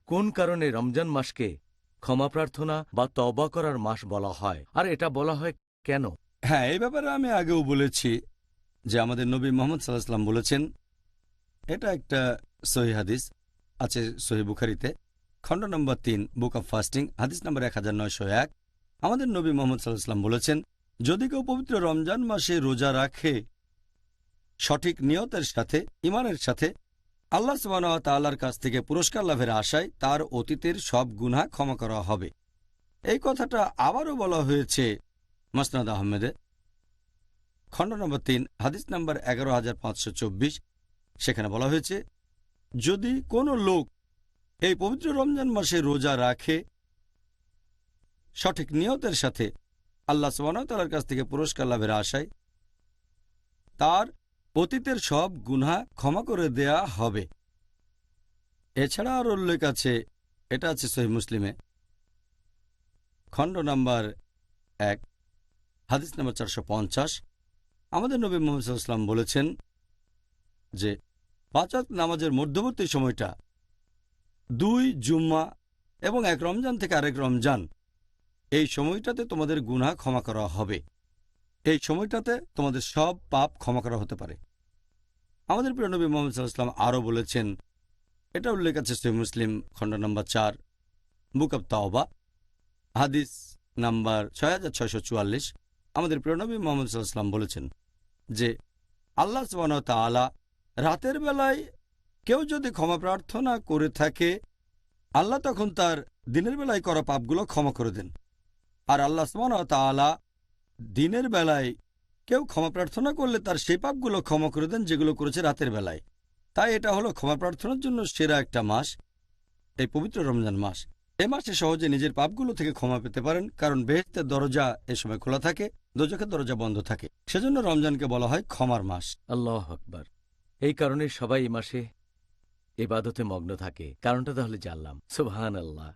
কোন কারণে রমজান মাসকে ক্ষমা প্রার্থনা বা তওবা করার মাস বলা হয়, আর এটা বলা হয় কেন? হ্যাঁ, এই ব্যাপারে আমি আগেও বলেছি যে আমাদের নবী মুহাম্মদ সাল্লাল্লাহু আলাইহি ওয়াসাল্লাম বলেছেন, এটা একটা সহিহ হাদিস, আছে সহিহ বুখারীতে, খণ্ড নম্বর 3, বুক অব ফাস্টিং, হাদিস নম্বর 1901। আমাদের নবী মুহাম্মদ সাল্লাল্লাহু আলাইহি ওয়াসাল্লাম বলেছেন, যদি কেউ পবিত্র রমজান মাসে রোজা রাখে সঠিক নিয়তের সাথে, ঈমানের সাথে, আল্লাহ সুবহানাহু ওয়া তাআলার কাছ থেকে পুরস্কার লাভের আশায় তার অতীতের সব গুনাহ ক্ষমা করা হবে। এই কথাটা আবারও বলা হয়েছে মুসনাদ আহমেদে, খণ্ড নম্বর 3, হাদিস নম্বর 11524। সেখানে বলা হয়েছে, যদি কোনো লোক এই পবিত্র রমজান মাসে রোজা রাখে সঠিক নিয়তের সাথে, আল্লাহ সুবহানাহু ওয়া তাআলার কাছ থেকে পুরস্কার লাভের আশায়, তার অতীতের সব গুনাহ ক্ষমা করে দেয়া হবে। এছাড়া আর উল্লেখ আছে, এটা আছে সহিহ মুসলিমে, খণ্ড নম্বর 1, হাদিস নম্বর 450। আমাদের নবী মুহাম্মদ সাল্লাল্লাহু আলাইহি ওয়াসাল্লাম বলেছেন যে 5 ওয়াক্ত নামাজের মধ্যবর্তী সময়টা 2 জুম্মা এবং 1 রমজান থেকে আরেক রমজান, এই সময়টাতে তোমাদের গুনাহ ক্ষমা করা হবে। এই সময়টাতে তোমাদের সব পাপ ক্ষমা করা হতে পারে। আমাদের প্রিয় নবী মুহাম্মদ সাল্লাল্লাহু আলাইহি ওয়াসাল্লাম আরও বলেছেন, এটা উল্লেখ আছে সহিহ মুসলিম, খণ্ড নম্বর 4, বুক অব তাওবা, হাদিস নাম্বার 6644। আমাদের প্রিয় নবী মুহাম্মদ সাল্লাল্লাহু আলাইহি ওয়াসাল্লাম বলেছেন যে আল্লাহ সুবহানাহু ওয়া তাআলা রাতের বেলায় কেউ যদি ক্ষমা প্রার্থনা করে থাকে, আল্লাহ তখন তার দিনের বেলায় করা পাপগুলো ক্ষমা করে দেন। আর আল্লাহ সুবহানাহু ওয়া তাআলা দিনের বেলায় কেউ ক্ষমা প্রার্থনা করলে তার সেই পাপগুলো ক্ষমা করে দেন যেগুলো করেছে রাতের বেলায়। তাই এটা হলো ক্ষমা প্রার্থনার জন্য সেরা একটা মাস, এই পবিত্র রমজান মাস। এই মাসে সহজে নিজের পাপগুলো থেকে ক্ষমা পেতে পারেন, কারণ বেহেশতের দরজা এ সময় খোলা থাকে, দোজখের দরজা বন্ধ থাকে। সেজন্য রমজানকে বলা হয় ক্ষমার মাস। আল্লাহু আকবার। এই কারণে সবাই এই মাসে ইবাদতে মগ্ন থাকে। কারণটা তাহলে জানলাম। সুবহানাল্লাহ।